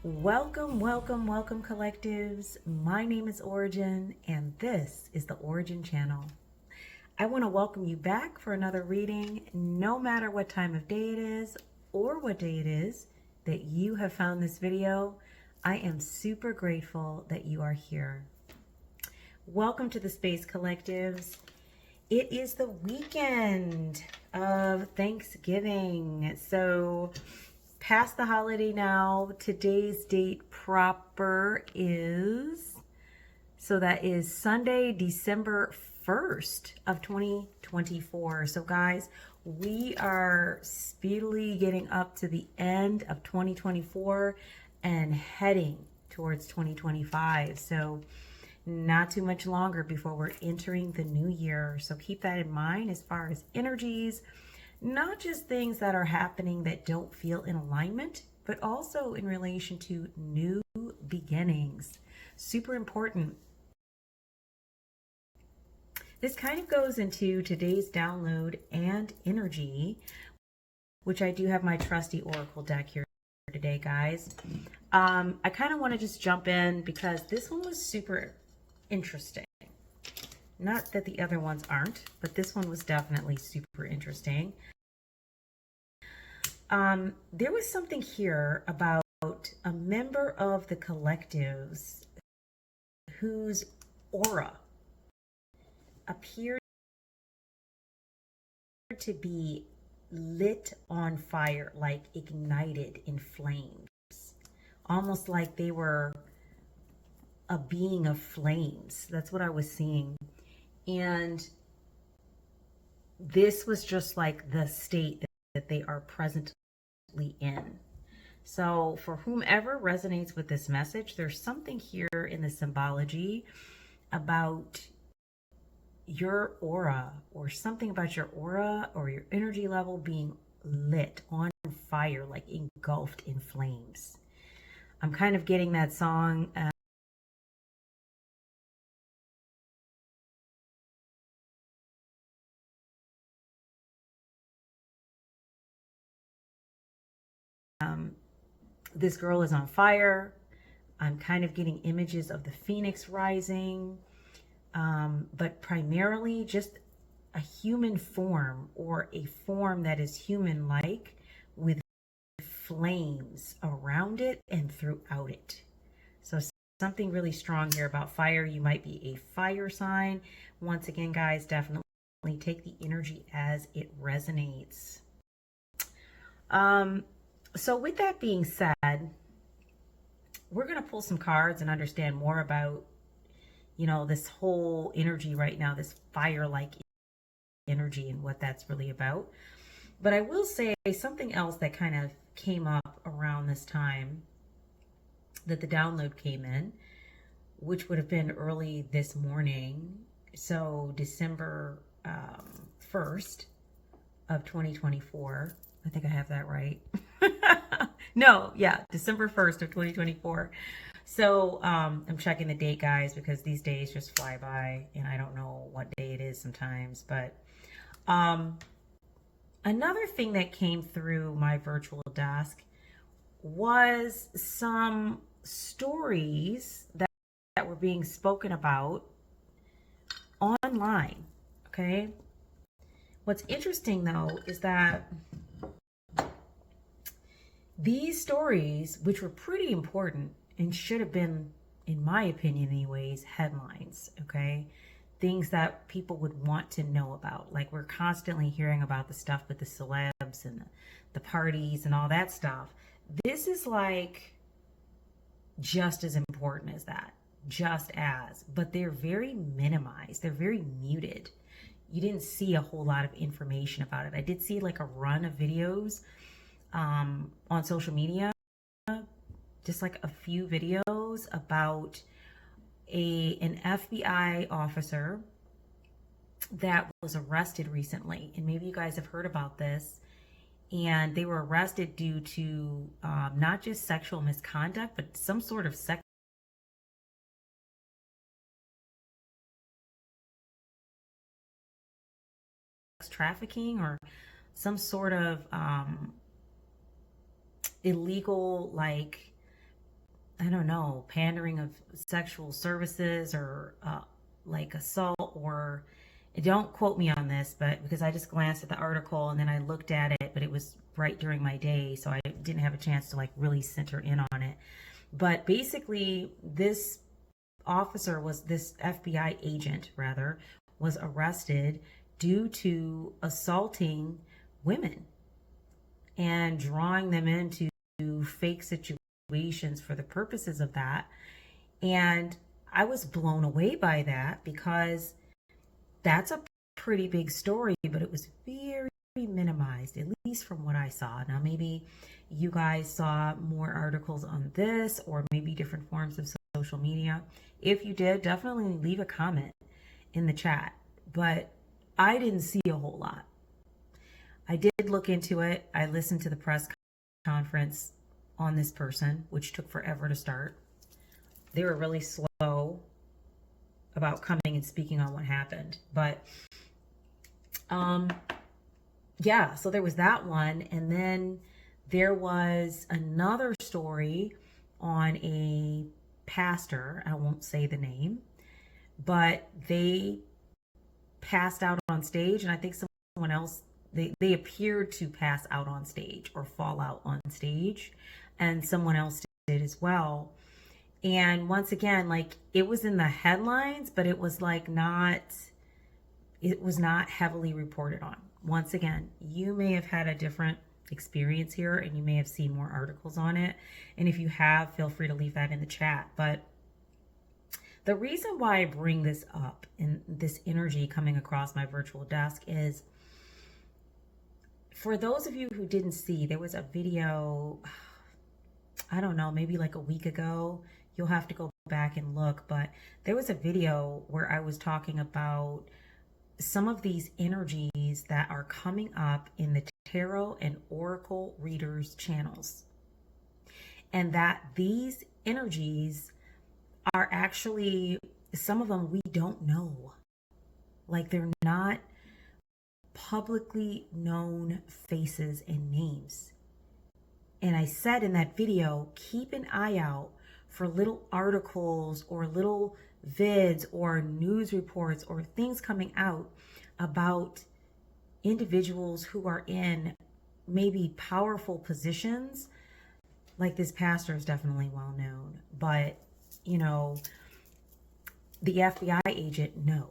Welcome, welcome, welcome, collectives. My name is Ora-gen, and this is the Ora-gen Channel. I want to welcome you back for another reading, no matter what time of day it is or what day it is that you have found this video. I am super grateful that you are here. Welcome to the space, collectives. It is the weekend of Thanksgiving, so past the holiday now. Today's date proper is, so that is Sunday, December 1st of 2024. So guys, we are speedily getting up to the end of 2024 and heading towards 2025. So not too much longer before we're entering the new year. So keep that in mind as far as energies, not just things that are happening that don't feel in alignment, but also in relation to new beginnings. Super important. This kind of goes into today's download and energy, which I do have my trusty Oracle deck here today, guys. I kind of want to just jump in because this one was super interesting. Not that the other ones aren't, but this one was definitely super interesting. There was something here about a member of the collectives whose aura appeared to be lit on fire, like ignited in flames, almost like they were a being of flames. That's what I was seeing. And this was just like the state that they are presently in. So for whomever resonates with this message, there's something here in the symbology about your aura, or something about your aura or your energy level being lit on fire, like engulfed in flames. I'm kind of getting that song. This girl is on fire. I'm kind of getting images of the phoenix rising, but primarily just a human form, or a form that is human-like with flames around it and throughout it. So something really strong here about fire. You might be a fire sign. Once again, guys, definitely take the energy as it resonates. So with that being said, we're going to pull some cards and understand more about, this whole energy right now, this fire-like energy, and what that's really about. But I will say something else that kind of came up around this time that the download came in, which would have been early this morning. So December 1st of 2024. I think I have that right. No, yeah, December 1st of 2024. So I'm checking the date, guys, because these days just fly by and I don't know what day it is sometimes. But another thing that came through my virtual desk was some stories that were being spoken about online. Okay. What's interesting, though, is that these stories, which were pretty important and should have been, in my opinion anyways, headlines, okay? Things that people would want to know about. Like, we're constantly hearing about the stuff with the celebs and the parties and all that stuff. This is like just as important as that, but they're very minimized. They're very muted. You didn't see a whole lot of information about it. I did see like a run of videos on social media, just like a few videos about an FBI officer that was arrested recently. And maybe you guys have heard about this. And they were arrested due to not just sexual misconduct, but some sort of sex trafficking, or some sort of illegal, like, I don't know, pandering of sexual services or like assault or don't quote me on this, but because I just glanced at the article and then I looked at it, but it was right during my day, so I didn't have a chance to like really center in on it. But basically, this FBI agent rather, was arrested due to assaulting women and drawing them into fake situations for the purposes of that. And I was blown away by that because that's a pretty big story, but it was very minimized, at least from what I saw. Now, maybe you guys saw more articles on this or maybe different forms of social media. If you did, definitely leave a comment in the chat. But I didn't see a whole lot. I did look into it. I listened to the press conference on this person, which took forever to start. They were really slow about coming and speaking on what happened. But yeah, so there was that one. And then there was another story on a pastor. I won't say the name, but they passed out on stage. And I think someone else, they appeared to pass out on stage or fall out on stage. And someone else did as well. And once again, like it was in the headlines, but it was like it was not heavily reported on. Once again, you may have had a different experience here and you may have seen more articles on it. And if you have, feel free to leave that in the chat. But the reason why I bring this up and this energy coming across my virtual desk is for those of you who didn't see, there was a video, I don't know, maybe like a week ago. You'll have to go back and look, but there was a video where I was talking about some of these energies that are coming up in the tarot and oracle readers channels, and that these energies are actually, some of them we don't know, like they're not publicly known faces and names. And I said in that video, keep an eye out for little articles or little vids or news reports or things coming out about individuals who are in maybe powerful positions. Like this pastor is definitely well known, but you know, the FBI agent, no,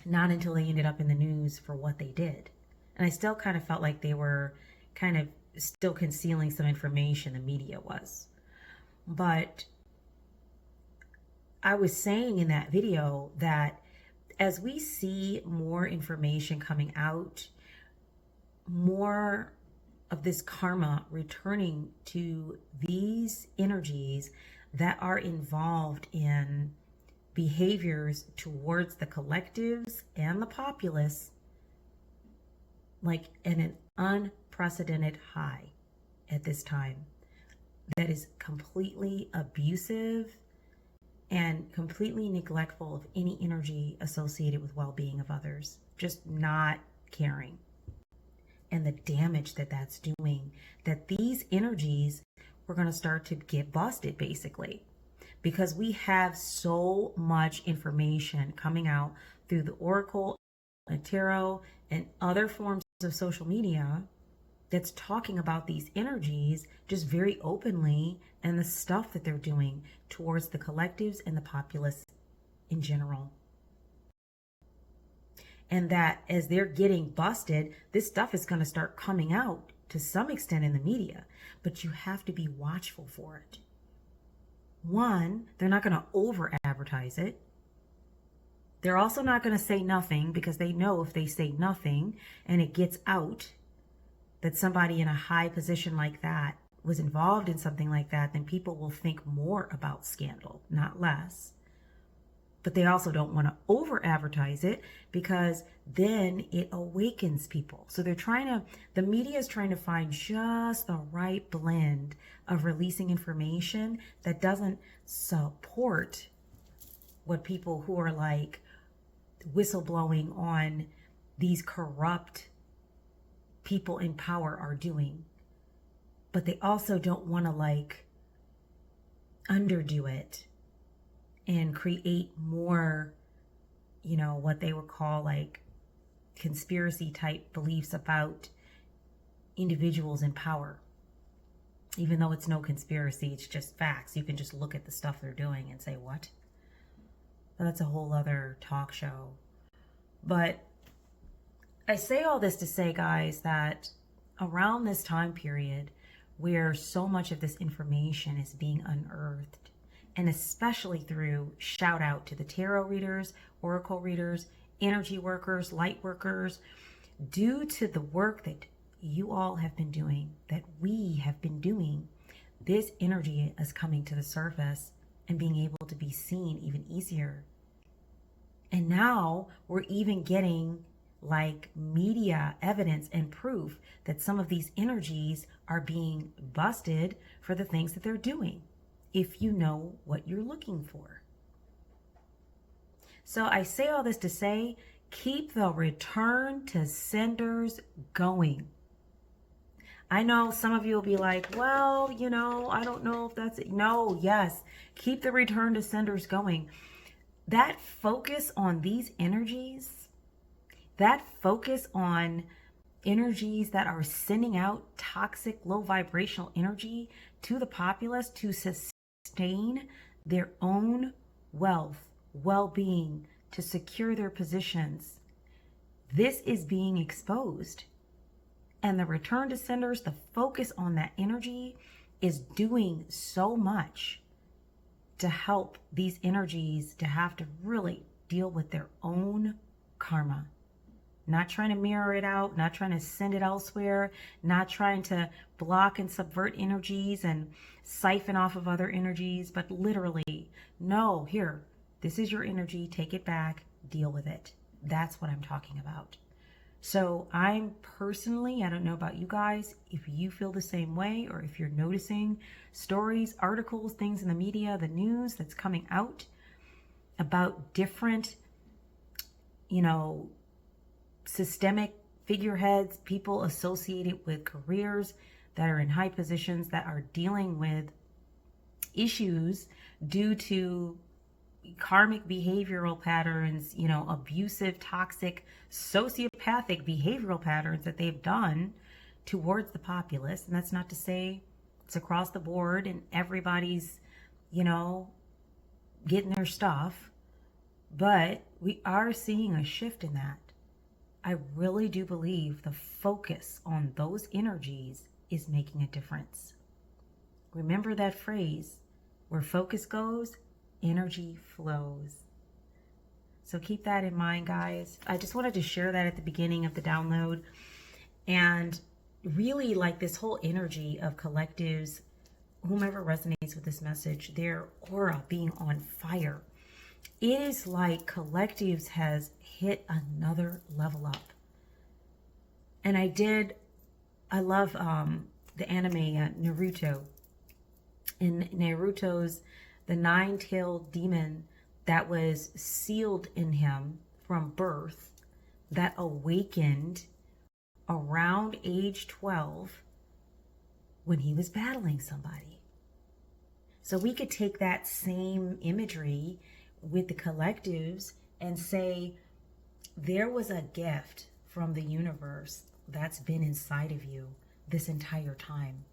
not until they ended up in the news for what they did. And I still kind of felt like they were kind of still concealing some information, the media was. But I was saying in that video that as we see more information coming out, more of this karma returning to these energies that are involved in behaviors towards the collectives and the populace, like at an unprecedented high at this time, that is completely abusive and completely neglectful of any energy associated with well-being of others, just not caring. And the damage that that's doing, that these energies, we're going to start to get busted basically, because we have so much information coming out through the oracle and tarot and other forms of social media that's talking about these energies just very openly and the stuff that they're doing towards the collectives and the populace in general. And that as they're getting busted, this stuff is going to start coming out to some extent in the media, but you have to be watchful for it. One, they're not going to over advertise it. They're also not going to say nothing, because they know if they say nothing and it gets out that somebody in a high position like that was involved in something like that, then people will think more about scandal, not less. But they also don't want to over advertise it, because then it awakens people. So the media is trying to find just the right blend of releasing information that doesn't support what people who are like whistleblowing on these corrupt people in power are doing. But they also don't want to like underdo it and create more, what they would call like conspiracy type beliefs about individuals in power. Even though it's no conspiracy, it's just facts. You can just look at the stuff they're doing and say, what? But that's a whole other talk show. But I say all this to say, guys, that around this time period where so much of this information is being unearthed, and especially through shout out to the tarot readers, oracle readers, energy workers, light workers, due to the work that you all have been doing, that we have been doing, this energy is coming to the surface and being able to be seen even easier. And now we're even getting like media evidence and proof that some of these energies are being busted for the things that they're doing, if you know what you're looking for. So I say all this to say, keep the return to senders going. I know some of you will be like, well, I don't know if that's it. No, yes, keep the return to senders going. That focus on these energies, that focus on energies that are sending out toxic, low vibrational energy to the populace to sustain their own wealth, well-being, to secure their positions. This is being exposed. And the return to senders, the focus on that energy is doing so much to help these energies to have to really deal with their own karma. Not trying to mirror it out, not trying to send it elsewhere, not trying to block and subvert energies and siphon off of other energies, but literally, no, here, this is your energy, take it back, deal with it. That's what I'm talking about. So I'm personally, I don't know about you guys, if you feel the same way, or if you're noticing stories, articles, things in the media, the news that's coming out about different, systemic figureheads, people associated with careers that are in high positions that are dealing with issues due to karmic behavioral patterns, abusive, toxic, sociopathic behavioral patterns that they've done towards the populace. And that's not to say it's across the board and everybody's, getting their stuff, but we are seeing a shift in that. I really do believe the focus on those energies is making a difference. Remember that phrase, where focus goes, energy flows. So keep that in mind, guys. I just wanted to share that at the beginning of the download. And really, like, this whole energy of collectives, whomever resonates with this message, their aura being on fire. It is like collectives has hit another level up. And I love the anime Naruto. In Naruto's, the nine-tailed demon that was sealed in him from birth, that awakened around age 12 when he was battling somebody. So we could take that same imagery with the collectives and say, there was a gift from the universe that's been inside of you this entire time.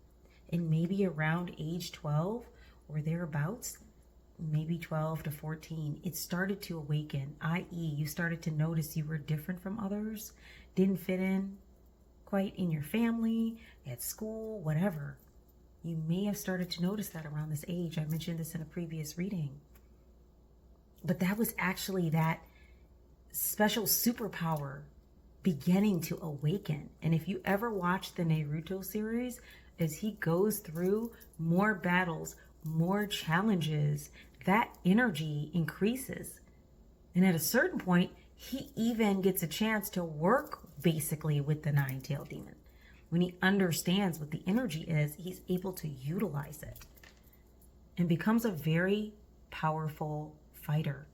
And maybe around age 12 or thereabouts, maybe 12 to 14, it started to awaken, i.e. you started to notice you were different from others, didn't fit in quite in your family, at school, whatever. You may have started to notice that around this age. I mentioned this in a previous reading. But that was actually that special superpower beginning to awaken. And if you ever watch the Naruto series, as he goes through more battles, more challenges, that energy increases. And at a certain point, he even gets a chance to work basically with the nine-tailed demon. When he understands what the energy is, he's able to utilize it and becomes a very powerful fighter.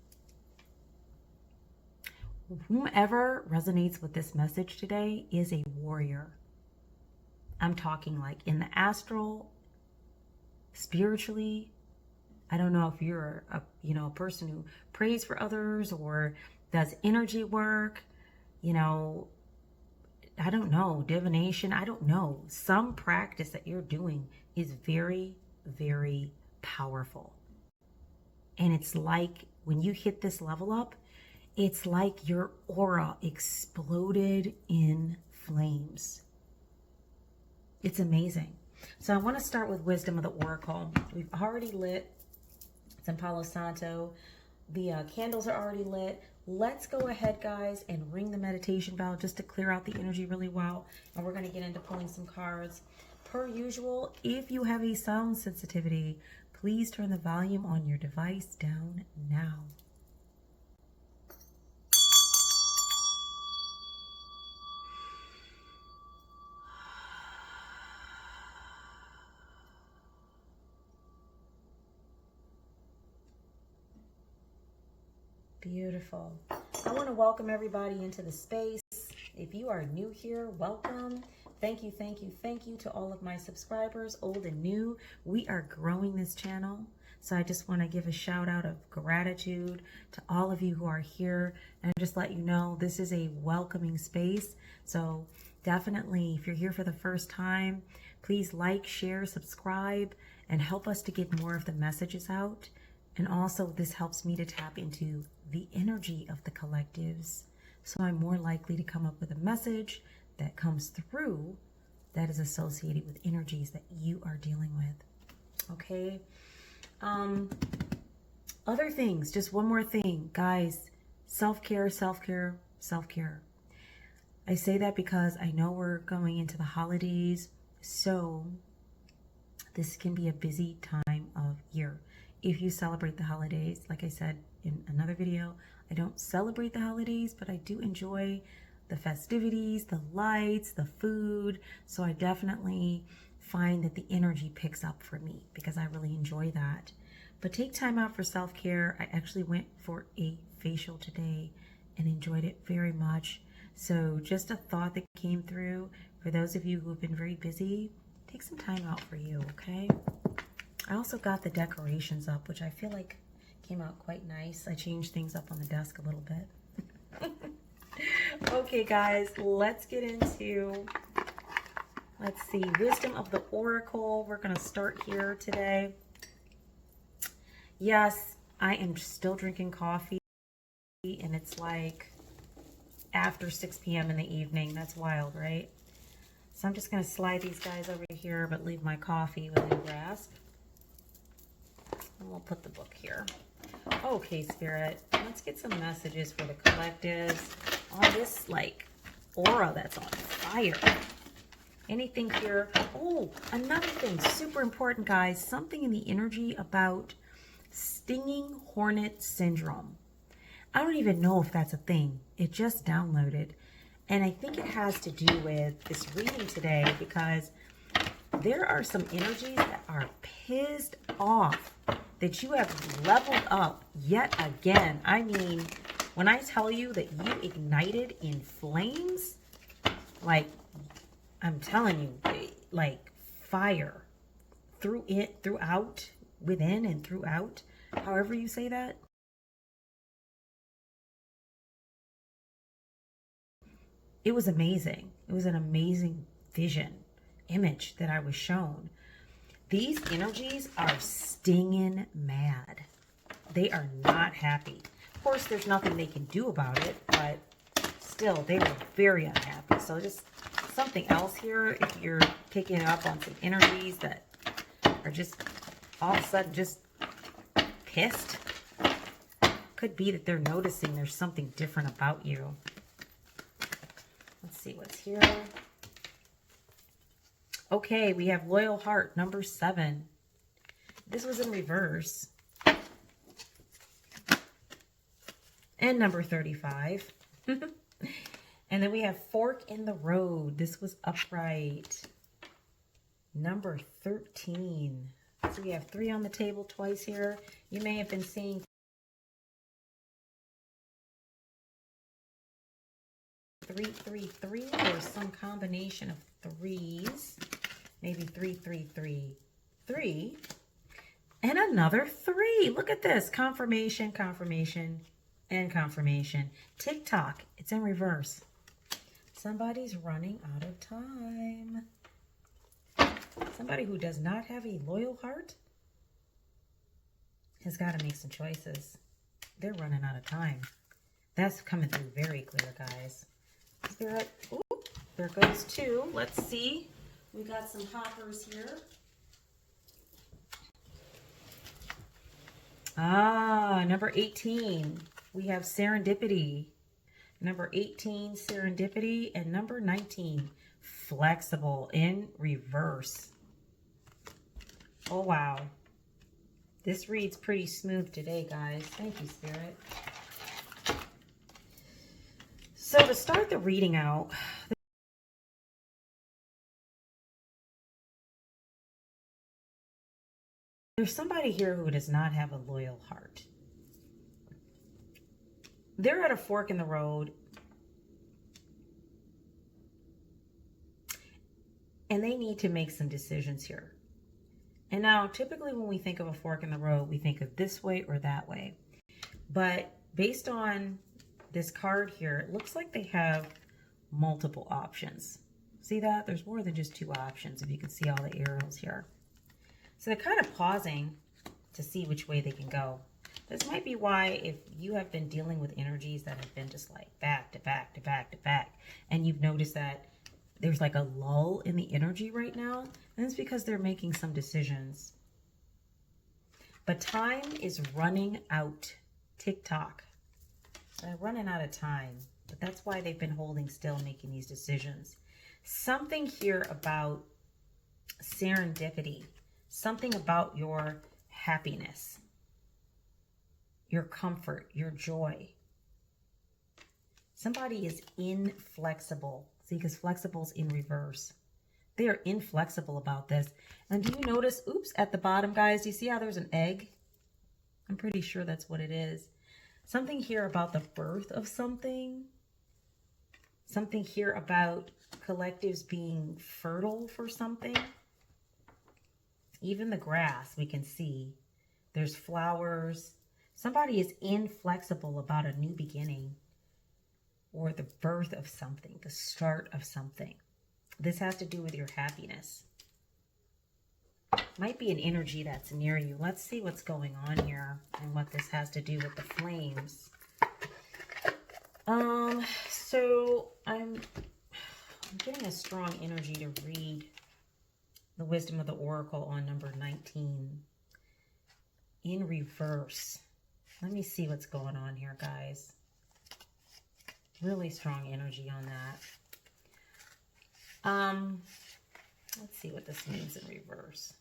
Whomever resonates with this message today is a warrior. I'm talking like in the astral, spiritually, I don't know if you're a a person who prays for others or does energy work, you know, I don't know, divination, I don't know. Some practice that you're doing is very, very powerful. And it's like when you hit this level up, it's like your aura exploded in flames. It's amazing. So I want to start with Wisdom of the Oracle. We've already lit some Palo Santo. The candles are already lit. Let's go ahead, guys, and ring the meditation bell just to clear out the energy really well. And we're going to get into pulling some cards. Per usual, if you have a sound sensitivity, please turn the volume on your device down now. Beautiful. I want to welcome everybody into the space. If you are new here, welcome. Thank you, thank you, thank you to all of my subscribers, old and new. We are growing this channel. So I just want to give a shout out of gratitude to all of you who are here and just let you know this is a welcoming space. So definitely, if you're here for the first time, please like, share, subscribe, and help us to get more of the messages out. And also, this helps me to tap into the energy of the collectives. So I'm more likely to come up with a message that comes through that is associated with energies that you are dealing with. Okay. Other things, just one more thing, guys. Self-care, self-care, self-care. I say that because I know we're going into the holidays. So this can be a busy time of year. If you celebrate the holidays, like I said in another video, I don't celebrate the holidays, but I do enjoy the festivities, the lights, the food. So I definitely find that the energy picks up for me because I really enjoy that. But take time out for self-care. I actually went for a facial today and enjoyed it very much. So just a thought that came through for those of you who have been very busy, take some time out for you, okay? I also got the decorations up, which I feel like came out quite nice. I changed things up on the desk a little bit. Okay, guys, let's get into, let's see, Wisdom of the Oracle. We're going to start here today. Yes, I am still drinking coffee, and it's like after 6 p.m. in the evening. That's wild, right? So I'm just going to slide these guys over here, but leave my coffee within grasp. And we'll put the book here. Okay, Spirit, let's get some messages for the collectives on this, like, aura that's on fire. Anything here? Oh, another thing, super important, guys. Something in the energy about stinging hornet syndrome. I don't even know if that's a thing. It just downloaded. And I think it has to do with this reading today because there are some energies that are pissed off that you have leveled up yet again. I mean, when I tell you that you ignited in flames, like, I'm telling you, like fire throughout, within and throughout, however you say that. It was amazing. It was an amazing image that I was shown. These energies are stinging mad. They are not happy. Of course, there's nothing they can do about it, but still, they were very unhappy. So just something else here, if you're picking up on some energies that are just all of a sudden just pissed, could be that they're noticing there's something different about you. Let's see what's here. Okay, we have Loyal Heart, number 7. This was in reverse. And number 35. And then we have Fork in the Road. This was upright. Number 13. So we have 3 on the table twice here. You may have been seeing 333 or some combination of threes. Maybe 3 3 3 3. And another 3. Look at this. Confirmation, confirmation, and confirmation. TikTok. It's in reverse. Somebody's running out of time. Somebody who does not have a loyal heart has got to make some choices. They're running out of time. That's coming through very clear, guys. Spirit, ooh, there goes 2. Let's see. We got some hoppers here. Number 18. We have serendipity. Number 18, serendipity. And number 19, flexible in reverse. Oh, wow. This reads pretty smooth today, guys. Thank you, Spirit. So to start the reading out, there's somebody here who does not have a loyal heart. They're at a fork in the road, and they need to make some decisions here. And now, typically when we think of a fork in the road, we think of this way or that way. But based on this card here, it looks like they have multiple options. See that? There's more than just 2 options, if you can see all the arrows here. So they're kind of pausing to see which way they can go. This might be why, if you have been dealing with energies that have been just like back to back to back to back, and you've noticed that there's like a lull in the energy right now, and it's because they're making some decisions. But time is running out. TikTok. They're running out of time, but that's why they've been holding still, making these decisions. Something here about serendipity, something about your happiness, your comfort, your joy. Somebody is inflexible. See, because flexible's in reverse. They are inflexible about this. And do you notice, oops, at the bottom, guys, do you see how there's an egg? I'm pretty sure that's what it is. Something here about the birth of something. Something here about collectives being fertile for something. Even the grass, we can see. There's flowers. Somebody is inflexible about a new beginning or the birth of something, the start of something. This has to do with your happiness. Might be an energy that's near you. Let's see what's going on here and what this has to do with the flames. So I'm getting a strong energy to read the wisdom of the oracle on number 19 in reverse. Let me see what's going on here, guys. Really strong energy on that. Let's see what this means in reverse.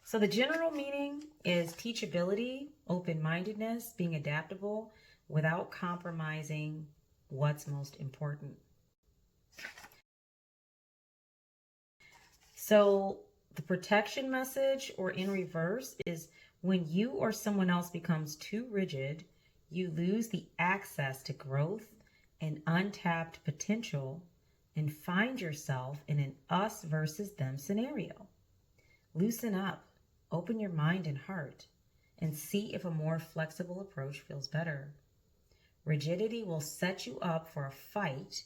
So the general meaning is teachability, open-mindedness, being adaptable without compromising what's most important. So the protection message, or in reverse, is when you or someone else becomes too rigid, you lose the access to growth and untapped potential and find yourself in an us versus them scenario. Loosen up, open your mind and heart, and see if a more flexible approach feels better. Rigidity will set you up for a fight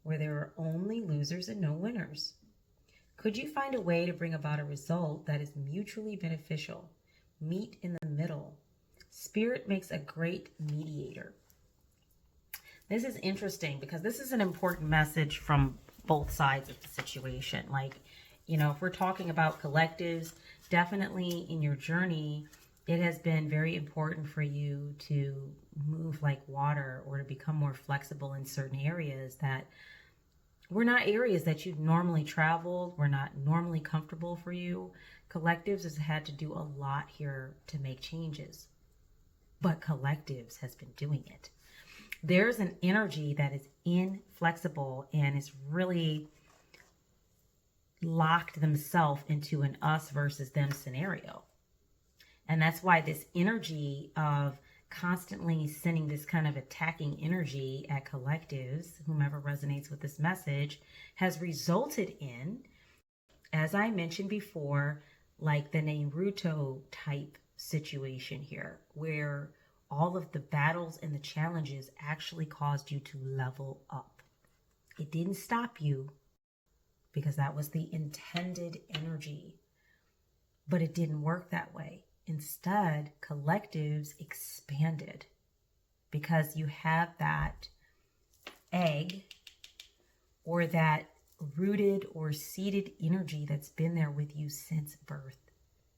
where there are only losers and no winners. Could you find a way to bring about a result that is mutually beneficial? Meet in the middle. Spirit makes a great mediator. This is interesting because this is an important message from both sides of the situation. Like, you know, if we're talking about collectives, definitely in your journey, it has been very important for you to move like water or to become more flexible in certain areas that were not areas that you've normally traveled, were not normally comfortable for you. Collectives has had to do a lot here to make changes, but collectives has been doing it. There's an energy that is inflexible and is really locked themselves into an us versus them scenario. And that's why this energy of constantly sending this kind of attacking energy at collectives, whomever resonates with this message, has resulted in As I mentioned before, like the Naruto type situation here, where all of the battles and the challenges actually caused you to level up. It didn't stop you because that was the intended energy, but it didn't work that way. Instead, collectives expanded because you have that egg or that rooted or seated energy that's been there with you since birth.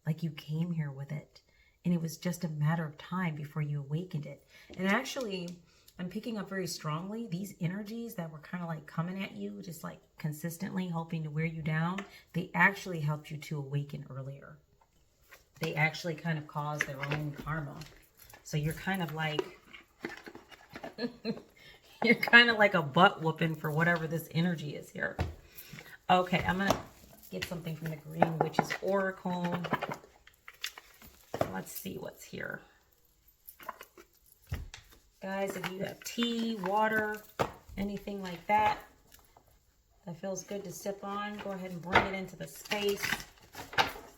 Like you came here with it. And it was just a matter of time before you awakened it. And actually, I'm picking up very strongly these energies that were kind of like coming at you, just like consistently hoping to wear you down. They actually helped you to awaken earlier. They actually kind of caused their own karma. So you're kind of like, you're kind of like a butt whooping for whatever this energy is here. Okay, I'm going to get something from the Green Witch's Oracle. Let's see what's here. Guys, if you have tea, water, anything like that feels good to sip on, go ahead and bring it into the space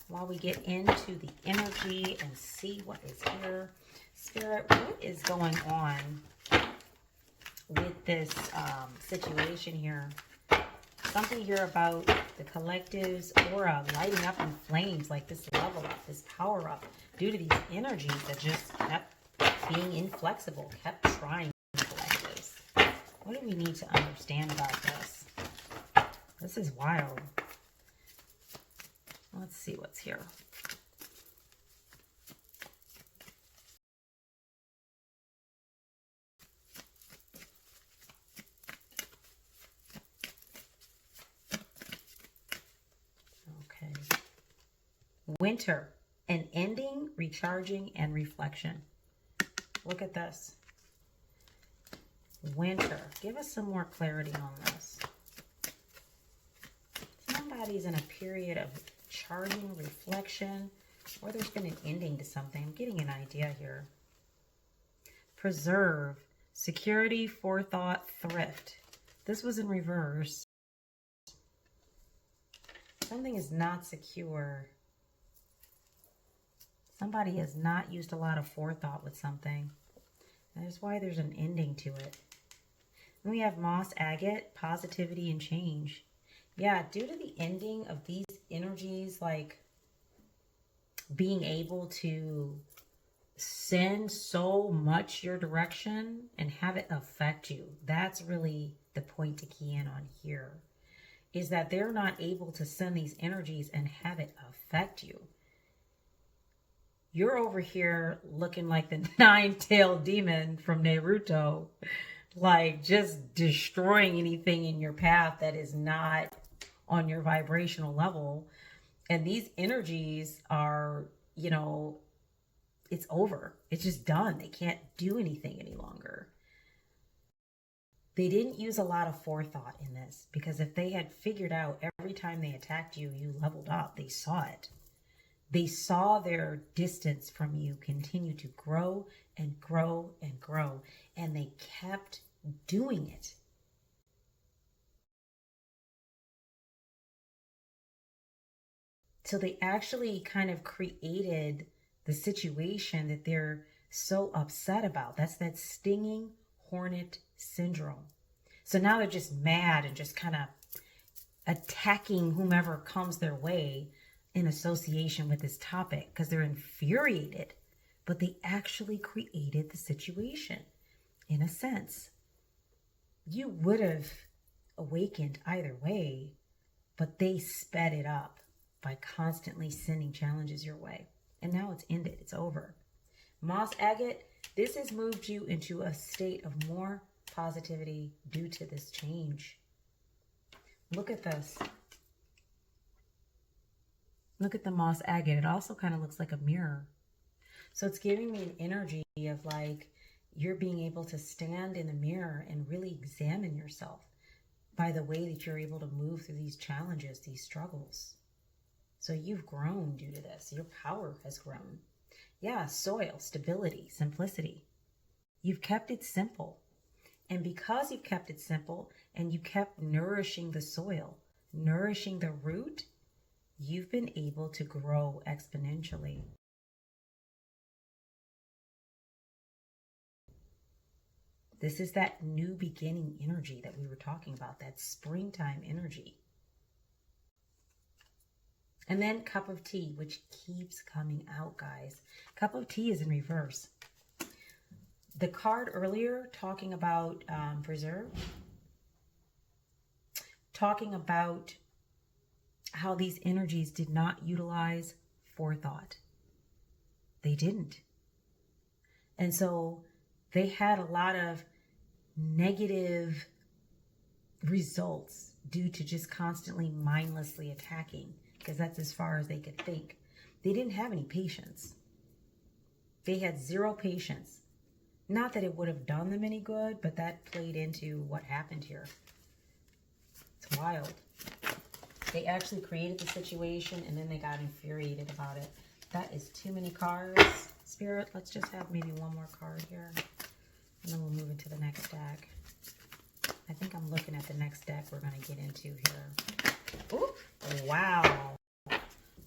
while we get into the energy and see what is here. Spirit, what is going on with this situation here? Something here about the collective's aura lighting up in flames, like this level up, this power up, due to these energies that just kept being inflexible, kept trying collectives. What do we need to understand about this? This is wild. Let's see what's here. Okay. Winter, an ending, recharging, and reflection. Look at this. Winter. Give us some more clarity on this. Somebody's in a period of charging, reflection, or there's been an ending to something. I'm getting an idea here. Preserve, security, forethought, thrift. This was in reverse. Something is not secure. Somebody has not used a lot of forethought with something. That's why there's an ending to it. Then we have moss agate, positivity and change. Yeah, due to the ending of these energies, like being able to send so much your direction and have it affect you. That's really the point to key in on here, is that they're not able to send these energies and have it affect you. You're over here looking like the nine-tailed demon from Naruto, like just destroying anything in your path that is not on your vibrational level. And these energies are, you know, it's over. It's just done. They can't do anything any longer. They didn't use a lot of forethought in this, because if they had figured out every time they attacked you, you leveled up, they saw it. They saw their distance from you continue to grow and grow and grow, and they kept doing it. So they actually kind of created the situation that they're so upset about. That's that stinging hornet syndrome. So now they're just mad and just kind of attacking whomever comes their way in association with this topic, because they're infuriated, but they actually created the situation. In a sense, you would have awakened either way, but they sped it up by constantly sending challenges your way. And now it's ended. It's over. Moss agate, this has moved you into a state of more positivity due to this change. Look at this. Look at the moss agate. It also kind of looks like a mirror. So it's giving me an energy of like you're being able to stand in the mirror and really examine yourself by the way that you're able to move through these challenges, these struggles. So you've grown due to this. Your power has grown. Yeah, soil, stability, simplicity. You've kept it simple. And because you've kept it simple and you kept nourishing the soil, nourishing the root, you've been able to grow exponentially. This is that new beginning energy that we were talking about, that springtime energy. And then cup of tea, which keeps coming out, guys. Cup of tea is in reverse. The card earlier talking about preserve, talking about how these energies did not utilize forethought. They didn't. And so they had a lot of negative results due to just constantly mindlessly attacking, because that's as far as they could think. They didn't have any patience. They had zero patience. Not that it would have done them any good, but that played into what happened here. It's wild. They actually created the situation and then they got infuriated about it. That is too many cards. Spirit, let's just have maybe one more card here. And then we'll move into the next deck. I think I'm looking at the next deck we're going to get into here. Ooh, wow.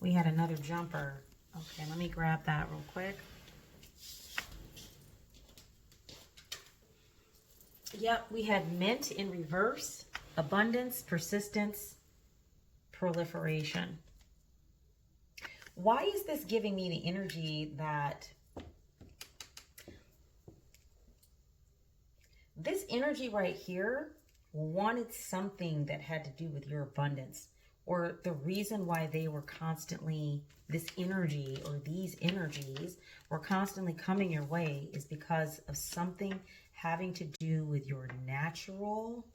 We had another jumper. Okay, let me grab that real quick. Yep, we had mint in reverse, abundance, persistence, proliferation. Why is this giving me the energy that this energy right here wanted something that had to do with your abundance, or the reason why they were constantly, this energy or these energies were constantly coming your way is because of something having to do with your natural.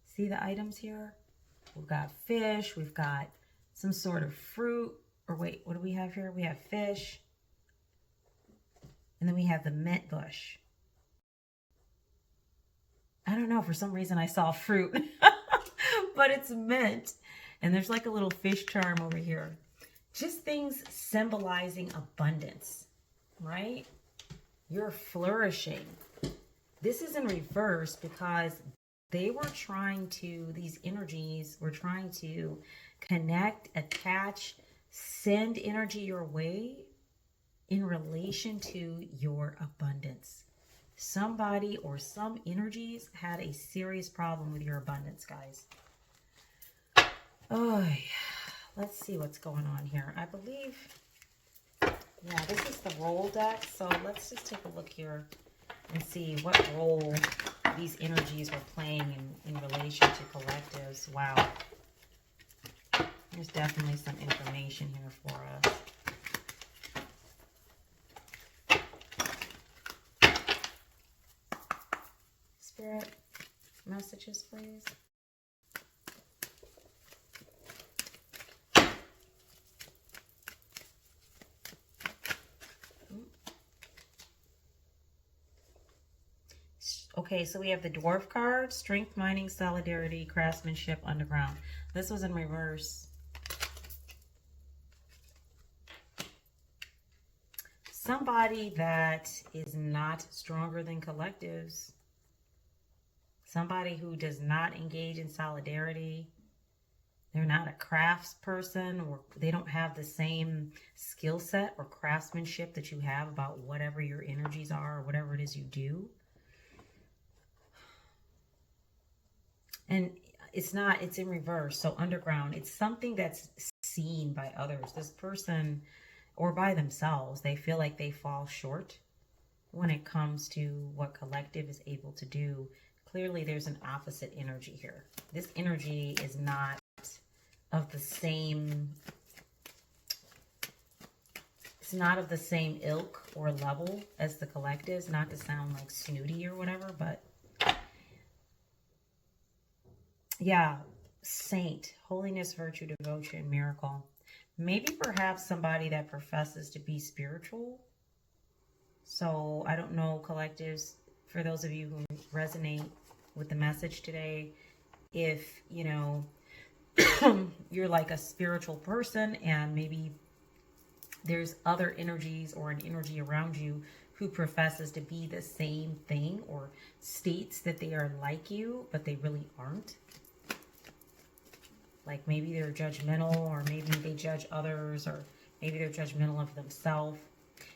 See the items here? We've got fish, we've got some sort of fruit, or wait, what do we have here? We have fish, and then we have the mint bush. I don't know, for some reason I saw fruit, but it's mint. And there's like a little fish charm over here. Just things symbolizing abundance, right? You're flourishing. This is in reverse because they were trying to, these energies were trying to connect, attach, send energy your way in relation to your abundance. Somebody or some energies had a serious problem with your abundance, guys. Oh, let's see what's going on here. I believe, yeah, this is the roll deck. So let's just take a look here and see what role these energies were playing in relation to collectives. Wow. There's definitely some information here for us. Spirit, messages, please. Okay, so we have the dwarf card, strength, mining, solidarity, craftsmanship, underground. This was in reverse. Somebody that is not stronger than collectives. Somebody who does not engage in solidarity. They're not a crafts person, or they don't have the same skill set or craftsmanship that you have about whatever your energies are or whatever it is you do. And it's not, it's in reverse. So underground, it's something that's seen by others. This person, or by themselves, they feel like they fall short when it comes to what collective is able to do. Clearly, there's an opposite energy here. This energy is not of the same, it's not of the same ilk or level as the collectives, not to sound like snooty or whatever, but yeah, saint, holiness, virtue, devotion, miracle. Maybe perhaps somebody that professes to be spiritual. So I don't know, collectives, for those of you who resonate with the message today, if, you know, you're like a spiritual person and maybe there's other energies or an energy around you who professes to be the same thing or states that they are like you, but they really aren't. Like maybe they're judgmental, or maybe they judge others, or maybe they're judgmental of themselves.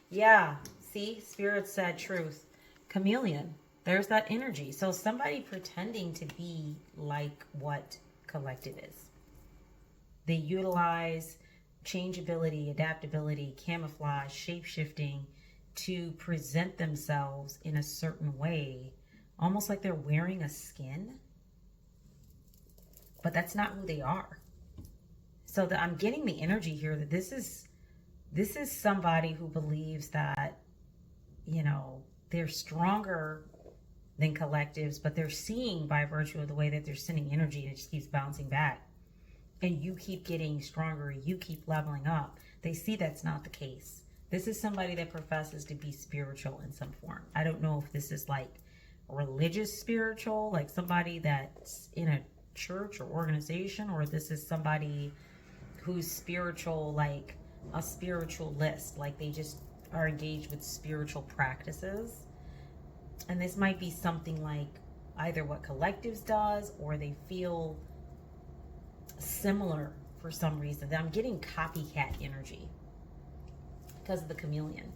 Yeah, see, Spirit said truth. Chameleon, there's that energy. So somebody pretending to be like what collective is. They utilize changeability, adaptability, camouflage, shape-shifting to present themselves in a certain way, almost like they're wearing a skin. But that's not who they are. So I'm getting the energy here that this is somebody who believes that, you know, they're stronger than collectives, but they're seeing by virtue of the way that they're sending energy, and it just keeps bouncing back. And you keep getting stronger, you keep leveling up. They see that's not the case. This is somebody that professes to be spiritual in some form. I don't know if this is like religious spiritual, like somebody that's in a church or organization, or this is somebody who's spiritual, like a spiritualist, like they just are engaged with spiritual practices. And this might be something like either what collectives does, or they feel similar for some reason. I'm getting copycat energy because of the chameleon.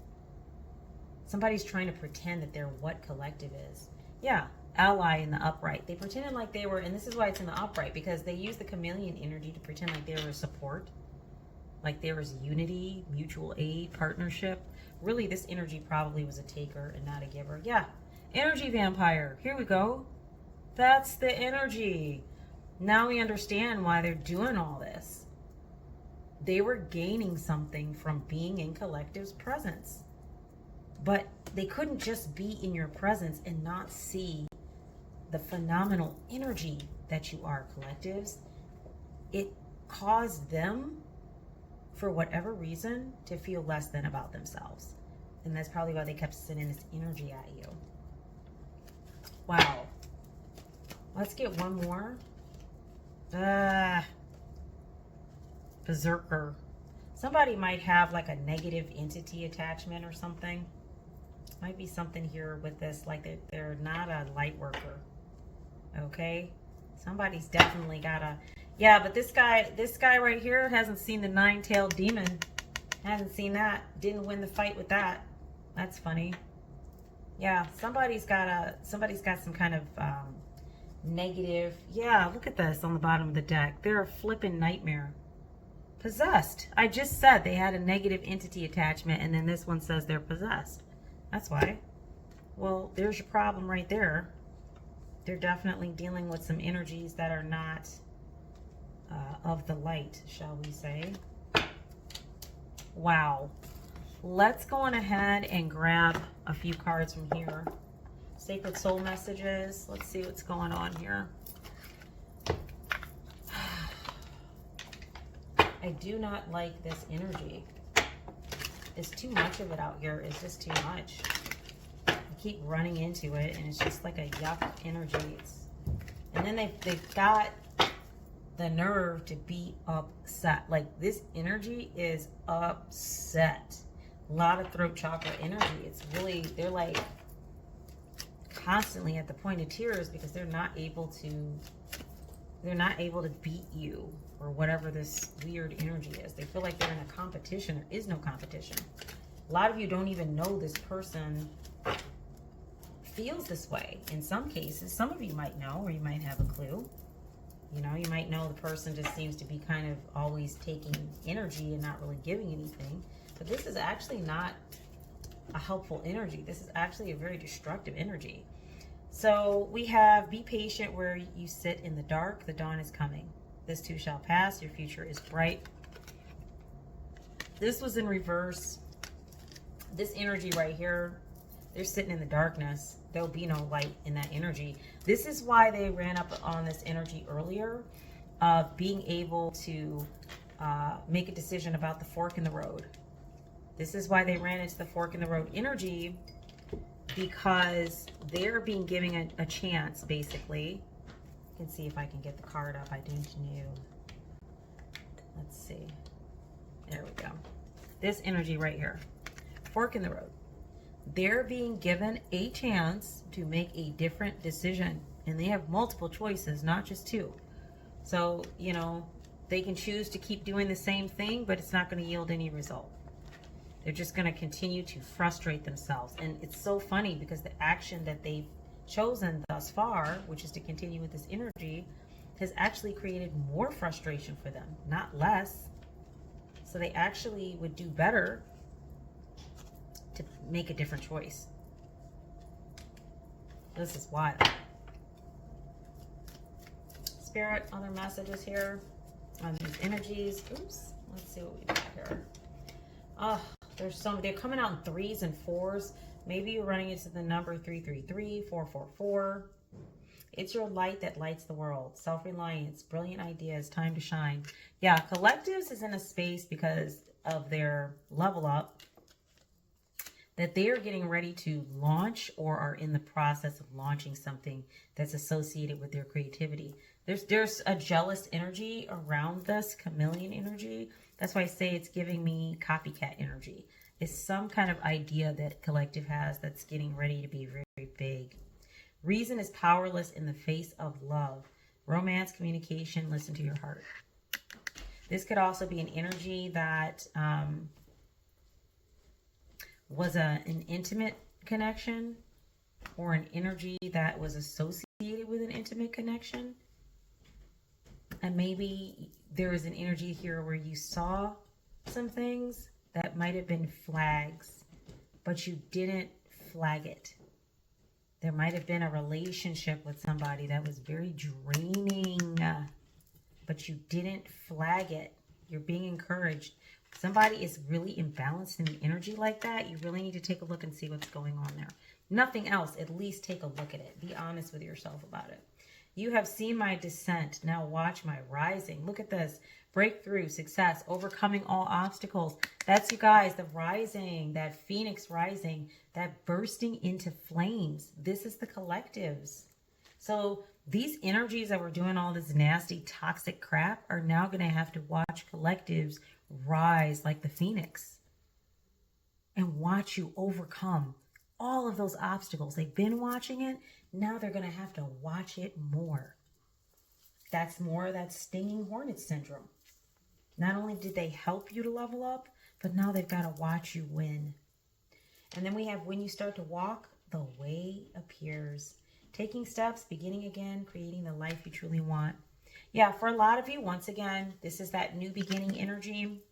Somebody's trying to pretend that they're what collective is. Yeah, ally in the upright. They pretended like they were, and this is why it's in the upright, because they use the chameleon energy to pretend like they were support, like there was unity, mutual aid, partnership. Really, this energy probably was a taker and not a giver. Yeah, energy vampire. Here we go. That's the energy. Now we understand why they're doing all this. They were gaining something from being in collective's presence. But they couldn't just be in your presence and not see the phenomenal energy that you are, collectives. It caused them, for whatever reason, to feel less than about themselves. And that's probably why they kept sending this energy at you. Wow. Let's get one more. Berserker. Somebody might have like a negative entity attachment or something. Might be something here with this, like they're not a light worker. Okay? Somebody's definitely got a... Yeah, but this guy right here hasn't seen the 9-tailed demon. Hasn't seen that. Didn't win the fight with that. That's funny. Yeah, somebody's got some kind of negative... Yeah, look at this on the bottom of the deck. They're a flippin' nightmare. Possessed. I just said they had a negative entity attachment, and then this one says they're possessed. That's why. Well, there's your problem right there. They're definitely dealing with some energies that are not of the light, shall we say. Wow. Let's go on ahead and grab a few cards from here. Sacred Soul Messages. Let's see what's going on here. I do not like this energy. There's too much of it out here. It's just too much. I keep running into it, and it's just like a yuck energy. And then they've got the nerve to be upset. Like, this energy is upset. A lot of throat chakra energy. It's really, they're like constantly at the point of tears because they're not able to beat you, or whatever this weird energy is. They feel like they're in a competition. There is no competition. A lot of you don't even know this person feels this way. In some cases, some of you might know, or you might have a clue. You know, you might know the person just seems to be kind of always taking energy and not really giving anything. But this is actually not a helpful energy. This is actually a very destructive energy. So we have, be patient where you sit in the dark. The dawn is coming. This too shall pass. Your future is bright. This was in reverse. This energy right here, they're sitting in the darkness. There'll be no light in that energy. This is why they ran up on this energy earlier of being able to make a decision about the fork in the road. This is why they ran into the fork in the road energy, because they're being given a chance, basically. You can see if I can get the card up. I didn't know. Let's see. There we go. This energy right here. Fork in the road. They're being given a chance to make a different decision. And they have multiple choices, not just two. So, you know, They can choose to keep doing the same thing, but it's not going to yield any result. They're just going to continue to frustrate themselves. And it's so funny because the action that they've chosen thus far, which is to continue with this energy, has actually created more frustration for them, not less. So they actually would do better to make a different choice. This is wild. Spirit, other messages here on these energies. Oops. Let's see what we got here. Oh, they're coming out in 3s and 4s. Maybe you're running into the number 333, 444. It's your light that lights the world. Self-reliance, brilliant ideas, time to shine. Yeah, collectives is in a space because of their level up that they are getting ready to launch or are in the process of launching something that's associated with their creativity. There's a jealous energy around this, chameleon energy. That's why I say it's giving me copycat energy. It's some kind of idea that collective has that's getting ready to be very, very big. Reason is powerless in the face of love. Romance, communication, listen to your heart. This could also be an energy that was an intimate connection, or an energy that was associated with an intimate connection. And maybe there is an energy here where you saw some things that might have been flags, but you didn't flag it. There might have been a relationship with somebody that was very draining, but you didn't flag it. You're being encouraged. Somebody is really imbalanced in the energy like that. You really need to take a look and see what's going on there. Nothing else, at least take a look at it. Be honest with yourself about it. You have seen my descent. Now watch my rising. Look at this. Breakthrough, success, overcoming all obstacles. That's you guys, the rising, that phoenix rising, that bursting into flames. This is the collectives. So these energies that were doing all this nasty, toxic crap are now going to have to watch collectives rise like the phoenix and watch you overcome all of those obstacles. They've been watching it. Now they're going to have to watch it more. That's more of that stinging hornet syndrome. Not only did they help you to level up, but now they've got to watch you win. And then we have when you start to walk, the way appears. Taking steps, beginning again, creating the life you truly want. Yeah, for a lot of you, once again, this is that new beginning energy.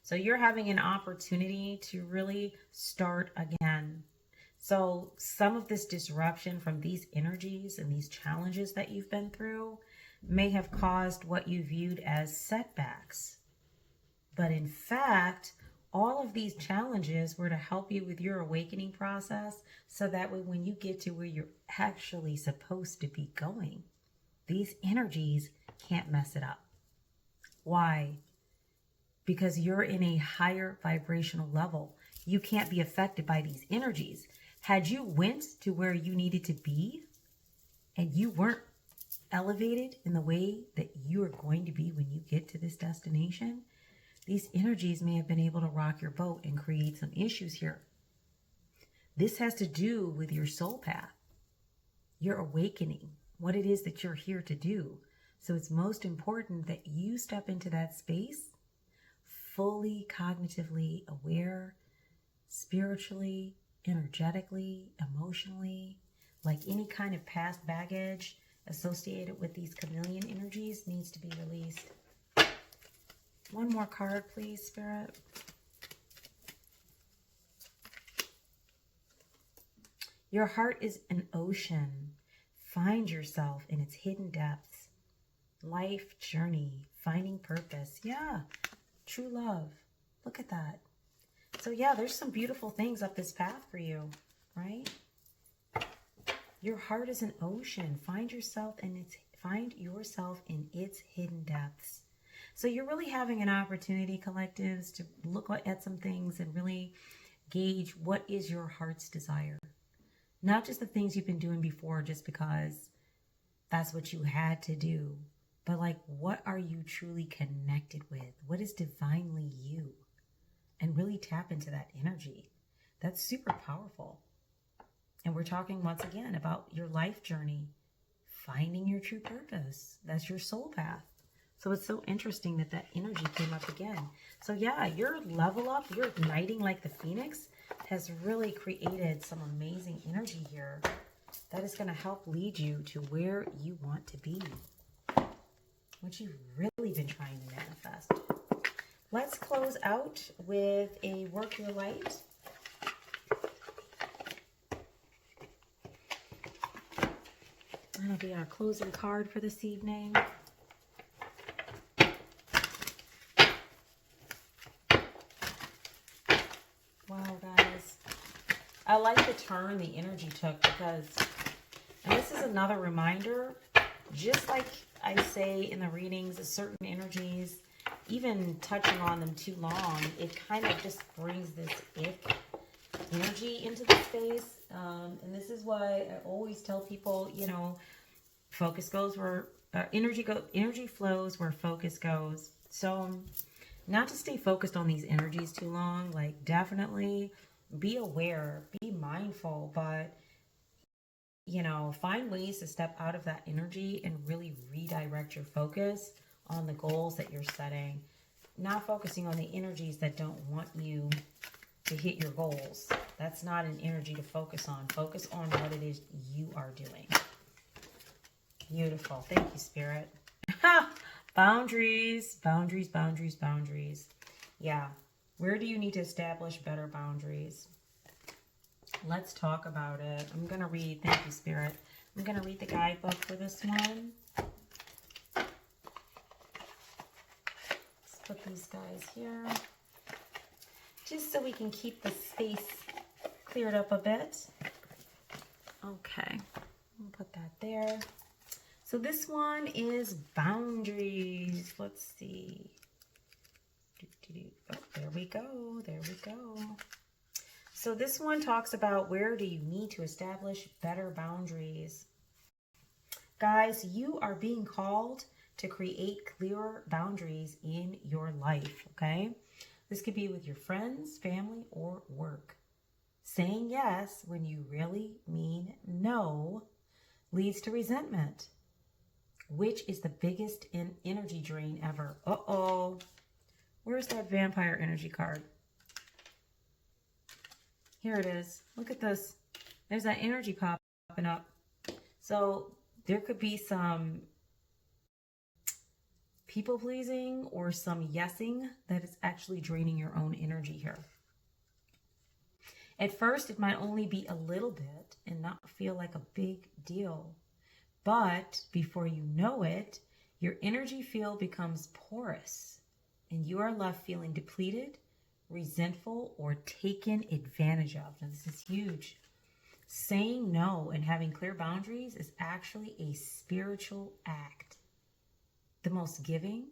So you're having an opportunity to really start again. So some of this disruption from these energies and these challenges that you've been through may have caused what you viewed as setbacks. But in fact, all of these challenges were to help you with your awakening process, so that way when you get to where you're actually supposed to be going, these energies can't mess it up. Why? Because you're in a higher vibrational level. You can't be affected by these energies. Had you went to where you needed to be and you weren't elevated in the way that you are going to be when you get to this destination, these energies may have been able to rock your boat and create some issues here. This has to do with your soul path, your awakening, what it is that you're here to do. So it's most important that you step into that space fully cognitively aware, spiritually, energetically, emotionally, like any kind of past baggage associated with these chameleon energies needs to be released. One more card, please, Spirit. Your heart is an ocean. Find yourself in its hidden depths. Life journey, finding purpose. Yeah, true love. Look at that. So yeah, there's some beautiful things up this path for you, right? Your heart is an ocean. Find yourself in its hidden depths. So you're really having an opportunity, collectives, to look at some things and really gauge what is your heart's desire. Not just the things you've been doing before just because that's what you had to do, but like, what are you truly connected with? What is divinely you? And really tap into that energy. That's super powerful. And we're talking once again about your life journey, finding your true purpose. That's your soul path. So it's so interesting that that energy came up again. So yeah, your level up, your igniting like the phoenix has really created some amazing energy here that is going to help lead you to where you want to be, what you've really been trying to manifest. Let's close out with a work your light. That'll be our closing card for this evening. Wow, guys. I like the turn the energy took because, and this is another reminder, just like I say in the readings, certain energies, even touching on them too long, it kind of just brings this ick energy into the space. And this is why I always tell people, you know, focus goes where energy flows where focus goes. So not to stay focused on these energies too long, like definitely be aware, be mindful, but you know, find ways to step out of that energy and really redirect your focus on the goals that you're setting, not focusing on the energies that don't want you to hit your goals. That's not an energy to focus on. Focus on what it is you are doing. Beautiful. Thank you, Spirit. Boundaries, boundaries, boundaries, boundaries. Yeah. Where do you need to establish better boundaries? Let's talk about it. I'm going to read, thank you, Spirit. I'm going to read the guidebook for this one. Let's put these guys here, just so we can keep the space cleared up a bit. Okay, I'll put that there. So this one is boundaries. Let's see. Oh, there we go. There we go. So this one talks about where do you need to establish better boundaries. Guys, you are being called to create clearer boundaries in your life, okay? This could be with your friends, family, or work. Saying yes when you really mean no leads to resentment, which is the biggest energy drain ever. Uh-oh. Where's that vampire energy card? Here it is. Look at this. There's that energy popping up. So there could be some people pleasing or some yesing that is actually draining your own energy here. At first, it might only be a little bit and not feel like a big deal. But before you know it, your energy field becomes porous and you are left feeling depleted, resentful, or taken advantage of. Now, this is huge. Saying no and having clear boundaries is actually a spiritual act. The most giving,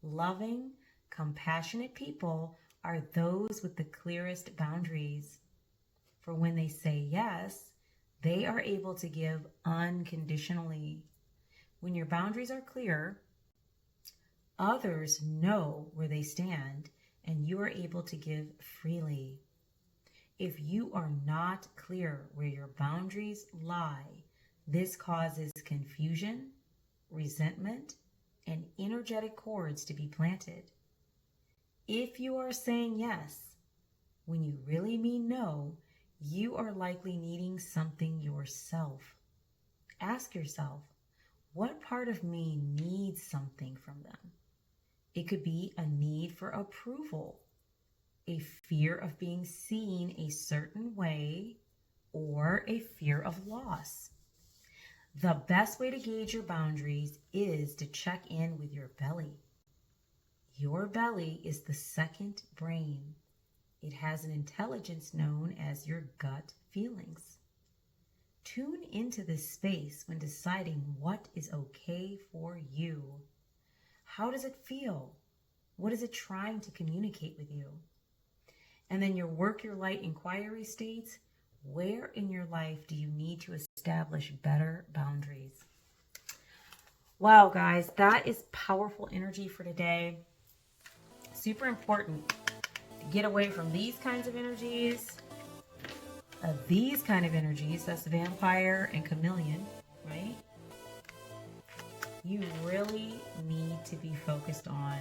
loving, compassionate people are those with the clearest boundaries. For when they say yes, they are able to give unconditionally. When your boundaries are clear, others know where they stand and you are able to give freely. If you are not clear where your boundaries lie, this causes confusion, resentment, and energetic cords to be planted. If you are saying yes when you really mean no, you are likely needing something yourself. Ask yourself, what part of me needs something from them? It could be a need for approval, a fear of being seen a certain way, or a fear of loss. The best way to gauge your boundaries is to check in with your belly. Your belly is the second brain. It has an intelligence known as your gut feelings. Tune into this space when deciding what is okay for you. How does it feel? What is it trying to communicate with you? And then your work your light inquiry states, where in your life do you need to establish better boundaries? Wow, guys, that is powerful energy for today. Super important to get away from these kinds of energies. These kind of energies, that's vampire and chameleon, right? you really need to be focused on